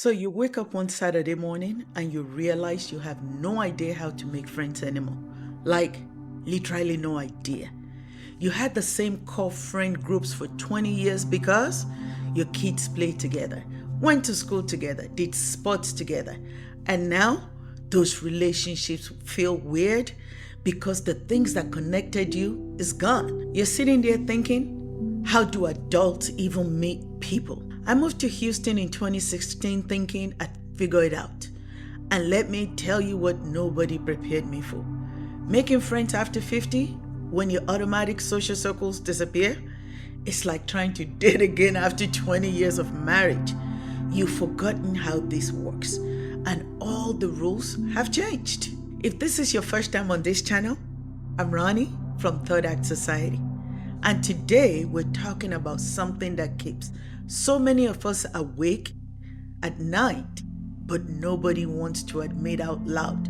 So you wake up one Saturday morning and you realize you have no idea how to make friends anymore. Like, literally no idea. You had the same core friend groups for 20 years because your kids played together, went to school together, did sports together. And now those relationships feel weird because the things that connected you is gone. You're sitting there thinking, how do adults even meet people? I moved to Houston in 2016 thinking I'd figure it out. And let me tell you what nobody prepared me for. Making friends after 50, when your automatic social circles disappear, it's like trying to date again after 20 years of marriage. You've forgotten how this works, and all the rules have changed. If this is your first time on this channel, I'm Ronnie from Third Act Society. And today we're talking about something that keeps so many of us awake at night, but nobody wants to admit out loud.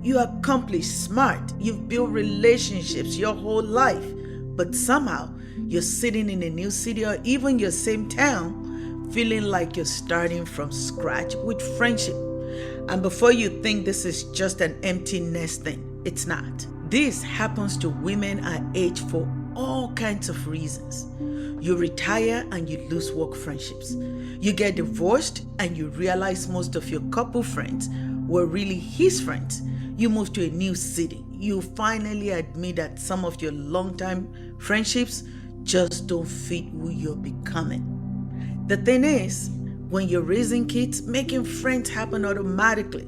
You are accomplished, smart, you've built relationships your whole life, but somehow you're sitting in a new city or even your same town, feeling like you're starting from scratch with friendship. And before you think this is just an empty nest thing, it's not. This happens to women our age for all kinds of reasons. You retire and you lose work friendships. You get divorced and you realize most of your couple friends were really his friends. You move to a new city. You finally admit that some of your longtime friendships just don't fit who you're becoming. The thing is, when you're raising kids, making friends happen automatically.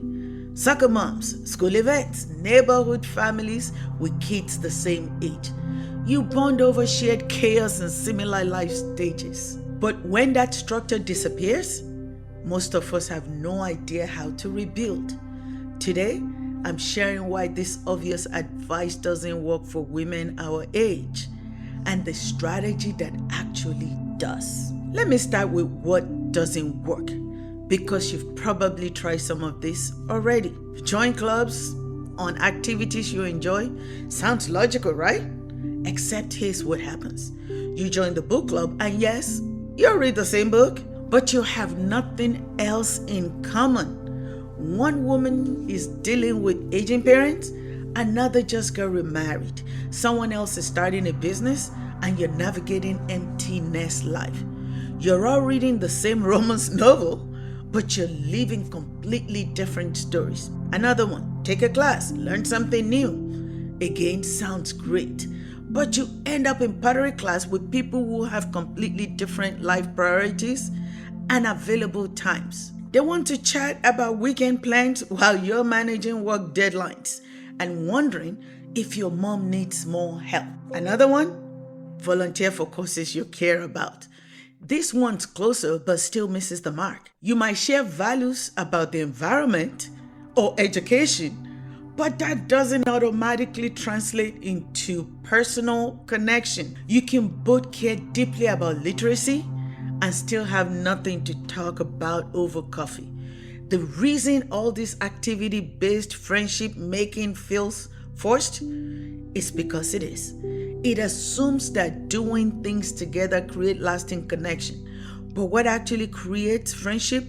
Soccer moms, school events, neighborhood families with kids the same age. You bond over shared chaos and similar life stages. But when that structure disappears, most of us have no idea how to rebuild. Today, I'm sharing why this obvious advice doesn't work for women our age and the strategy that actually does. Let me start with what doesn't work, because you've probably tried some of this already. Join clubs on activities you enjoy. Sounds logical, right? Except here's what happens. You join the book club and yes, you'll read the same book, but you have nothing else in common. One woman is dealing with aging parents, another just got remarried. Someone else is starting a business and you're navigating empty nest life. You're all reading the same romance novel, but you're living completely different stories. Another one, take a class, learn something new. Again, sounds great. But you end up in pottery class with people who have completely different life priorities and available times. They want to chat about weekend plans while you're managing work deadlines and wondering if your mom needs more help. Another one, volunteer for causes you care about. This one's closer but still misses the mark. You might share values about the environment or education, but that doesn't automatically translate into personal connection. You can both care deeply about literacy and still have nothing to talk about over coffee. The reason all this activity-based friendship making feels forced is because it is. It assumes that doing things together create lasting connection. But what actually creates friendship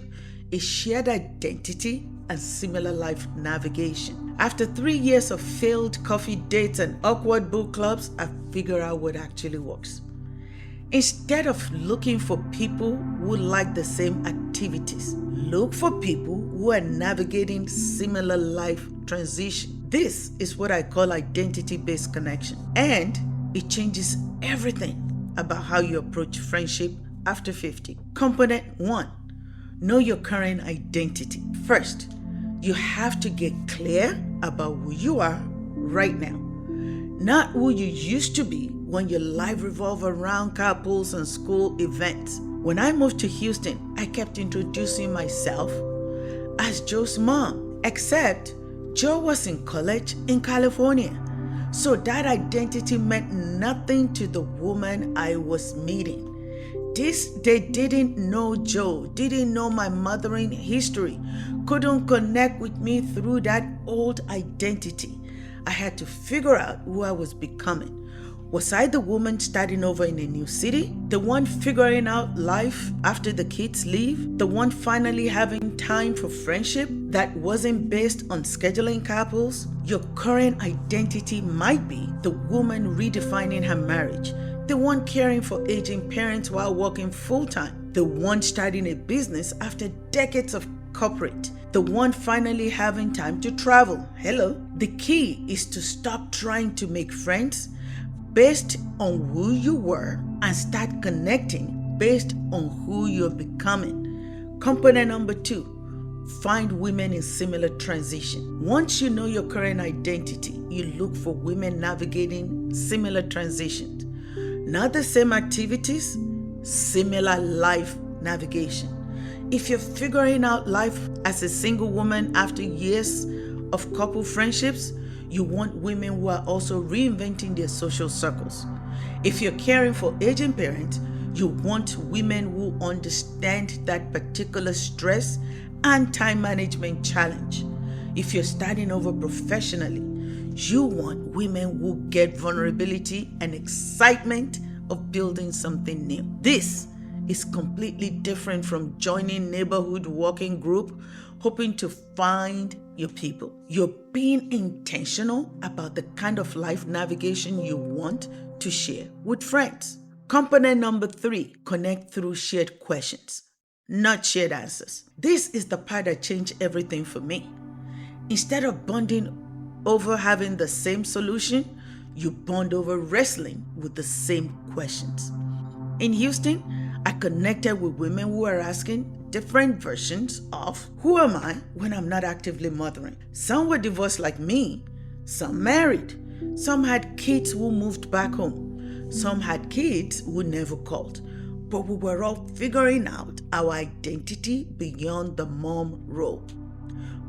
is shared identity and similar life navigation. After 3 years of failed coffee dates and awkward book clubs, I figured out what actually works. Instead of looking for people who like the same activities, look for people who are navigating similar life transition. This is what I call identity-based connection. And it changes everything about how you approach friendship after 50. Component 1, know your current identity. First, you have to get clear about who you are right now, not who you used to be when your life revolved around couples and school events. When I moved to Houston, I kept introducing myself as Joe's mom, except Joe was in college in California. So that identity meant nothing to the woman I was meeting. They didn't know Joe, didn't know my mothering history, couldn't connect with me through that old identity. I had to figure out who I was becoming. Was I the woman starting over in a new city? The one figuring out life after the kids leave? The one finally having time for friendship that wasn't based on scheduling couples? Your current identity might be the woman redefining her marriage, the one caring for aging parents while working full-time, the one starting a business after decades of corporate, the one finally having time to travel. Hello. The key is to stop trying to make friends based on who you were and start connecting based on who you're becoming. Component number 2, find women in similar transition. Once you know your current identity, you look for women navigating similar transitions. Not the same activities, similar life navigation. If you're figuring out life as a single woman after years of couple friendships, you want women who are also reinventing their social circles. If you're caring for aging parents, you want women who understand that particular stress and time management challenge. If you're starting over professionally, you want women who get vulnerability and excitement of building something new. This is completely different from joining neighborhood walking group hoping to find your people. You're being intentional about the kind of life navigation you want to share with friends. Component number 3, connect through shared questions, not shared answers. This is the part that changed everything for me. Instead of bonding over having the same solution, you bond over wrestling with the same questions. In Houston, I connected with women who are asking different versions of who am I when I'm not actively mothering. Some were divorced like me, some married, some had kids who moved back home, some had kids who never called, but we were all figuring out our identity beyond the mom role.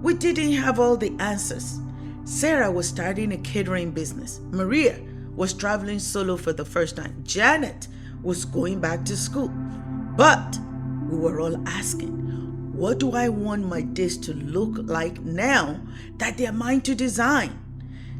We didn't have all the answers. Sarah was starting a catering business. Maria was traveling solo for the first time. Janet was going back to school. But we were all asking, what do I want my days to look like now that they're mine to design?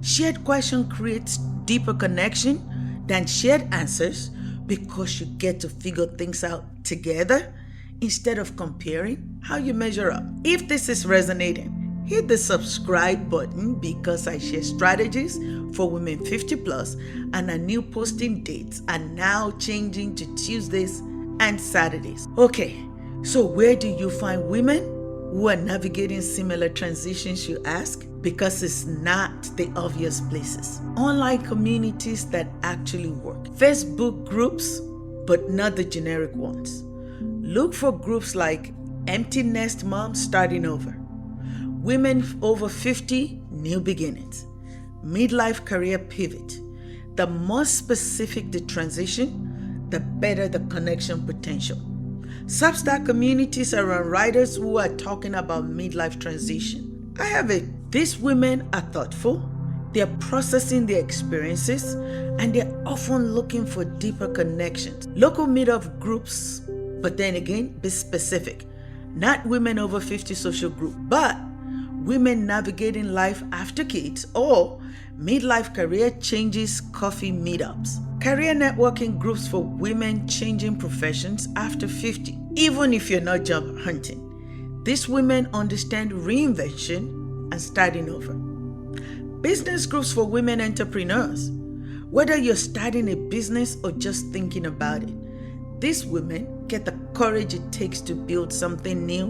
Shared question creates deeper connection than shared answers because you get to figure things out together instead of comparing how you measure up. If this is resonating, hit the subscribe button because I share strategies for women 50 plus, and our new posting dates are now changing to Tuesdays and Saturdays. Okay, so where do you find women who are navigating similar transitions, you ask? Because it's not the obvious places. Online communities that actually work. Facebook groups, but not the generic ones. Look for groups like Empty Nest Moms Starting Over, Women Over 50 New Beginnings, Midlife Career Pivot. The more specific the transition, the better the connection potential. Substack communities around writers who are talking about midlife transition. I have it. These women are thoughtful, they're processing their experiences, and they're often looking for deeper connections. Local meetup groups, but then again, be specific. Not women over 50 social group, but women navigating life after kids or midlife career changes coffee meetups. Career networking groups for women changing professions after 50, even if you're not job hunting. These women understand reinvention and starting over. Business groups for women entrepreneurs. Whether you're starting a business or just thinking about it, these women get the courage it takes to build something new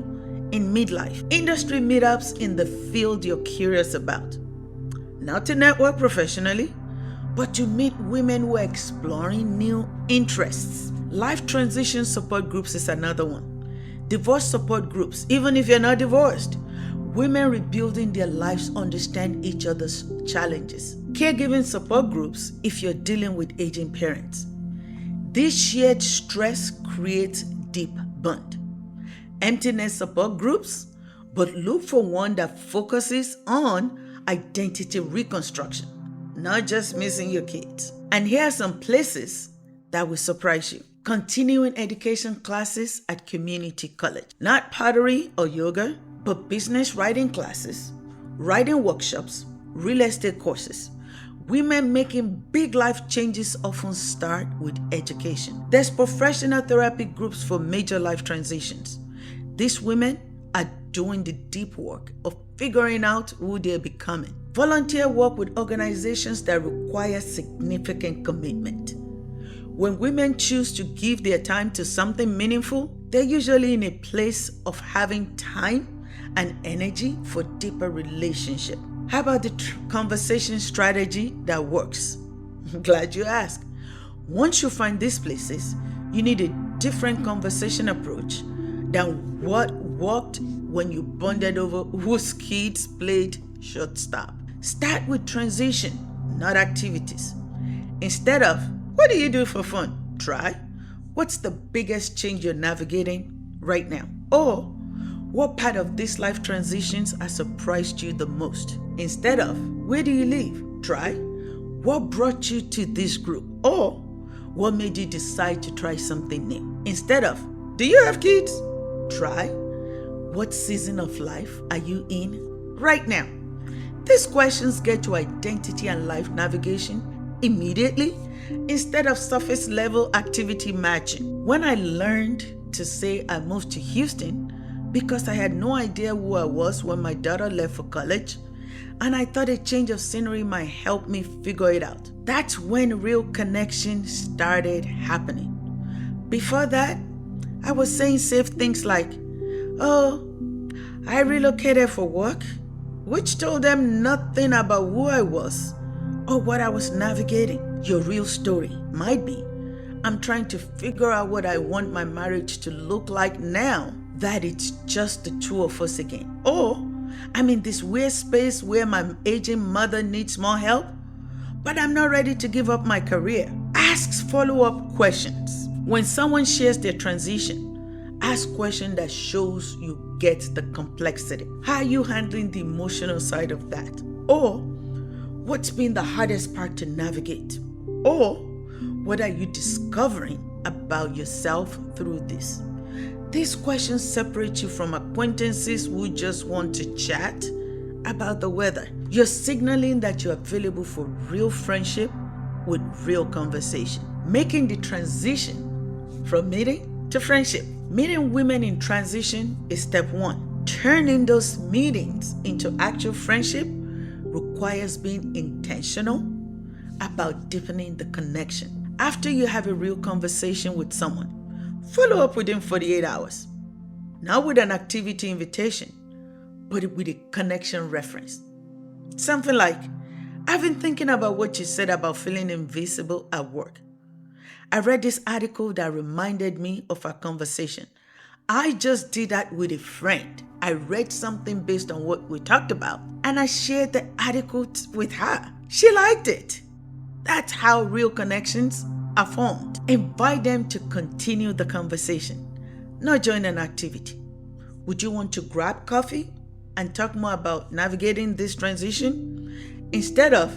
in midlife. Industry meetups in the field you're curious about. Not to network professionally, but to meet women who are exploring new interests. Life transition support groups is another one. Divorce support groups, even if you're not divorced. Women rebuilding their lives understand each other's challenges. Caregiving support groups if you're dealing with aging parents. This shared stress creates deep bond. Emptiness support groups, but look for one that focuses on identity reconstruction, not just missing your kids. And here are some places that will surprise you. Continuing education classes at community college. Not pottery or yoga, but business writing classes, writing workshops, real estate courses. Women making big life changes often start with education. There's professional therapy groups for major life transitions. These women are doing the deep work of figuring out who they're becoming. Volunteer work with organizations that require significant commitment. When women choose to give their time to something meaningful, they're usually in a place of having time and energy for deeper relationship. How about the conversation strategy that works? I'm glad you asked. Once you find these places, you need a different conversation approach than what worked when you bonded over whose kids played shortstop. Start with transition, not activities. Instead of, what do you do for fun? Try, what's the biggest change you're navigating right now? Or, what part of these life transitions has surprised you the most? Instead of, where do you live? Try, what brought you to this group? Or, what made you decide to try something new? Instead of, do you have kids? Try, what season of life are you in right now? These questions get to identity and life navigation immediately instead of surface level activity matching. When I learned to say I moved to Houston because I had no idea who I was when my daughter left for college, and I thought a change of scenery might help me figure it out. That's when real connection started happening. Before that, I was saying safe things like, oh, I relocated for work, which told them nothing about who I was or what I was navigating. Your real story might be, I'm trying to figure out what I want my marriage to look like now that it's just the two of us again. Or, I'm in this weird space where my aging mother needs more help, but I'm not ready to give up my career. Ask follow-up questions. When someone shares their transition, ask questions that shows you get the complexity. How are you handling the emotional side of that? Or, what's been the hardest part to navigate? Or, what are you discovering about yourself through this? These questions separate you from acquaintances who just want to chat about the weather. You're signaling that you're available for real friendship with real conversation. Making the transition from meeting to friendship. Meeting women in transition is step one. Turning those meetings into actual friendship requires being intentional about deepening the connection. After you have a real conversation with someone, follow up within 48 hours. Not with an activity invitation, but with a connection reference. Something like, I've been thinking about what you said about feeling invisible at work. I read this article that reminded me of our conversation. I just did that with a friend. I read something based on what we talked about, and I shared the article with her. She liked it. That's how real connections are formed. Invite them to continue the conversation, not join an activity. Would you want to grab coffee and talk more about navigating this transition? Instead of,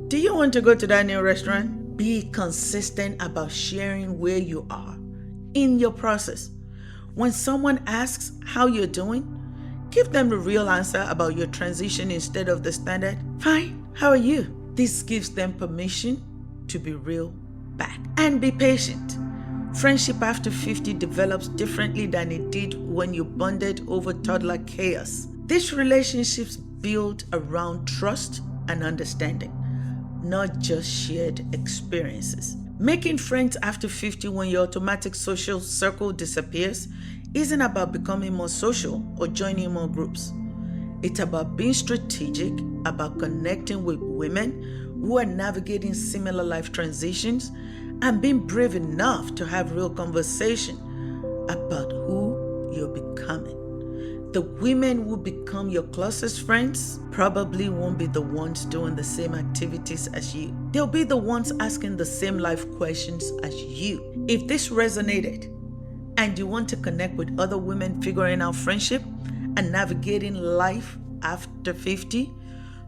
do you want to go to that new restaurant? Be consistent about sharing where you are in your process. When someone asks how you're doing, give them the real answer about your transition instead of the standard, fine, how are you? This gives them permission to be real back. And be patient. Friendship after 50 develops differently than it did when you bonded over toddler chaos. These relationships build around trust and understanding, not just shared experiences. Making friends after 50 when your automatic social circle disappears isn't about becoming more social or joining more groups. It's about being strategic, about connecting with women who are navigating similar life transitions, and being brave enough to have real conversation about who you're becoming. The women who become your closest friends probably won't be the ones doing the same activities as you. They'll be the ones asking the same life questions as you. If this resonated and you want to connect with other women figuring out friendship and navigating life after 50,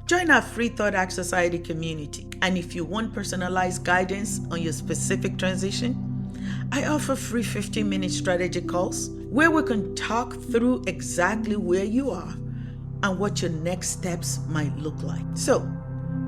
join our free Thought Act Society community. And if you want personalized guidance on your specific transition, I offer free 15-minute strategy calls where we can talk through exactly where you are and what your next steps might look like. So,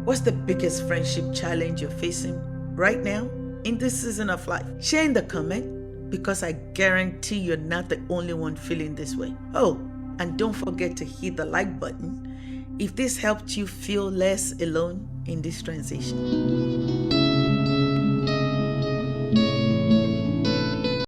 What's the biggest friendship challenge you're facing right now in this season of life? Share in the comment, because I guarantee you're not the only one feeling this way. Oh, and don't forget to hit the like button if this helped you feel less alone in this transition.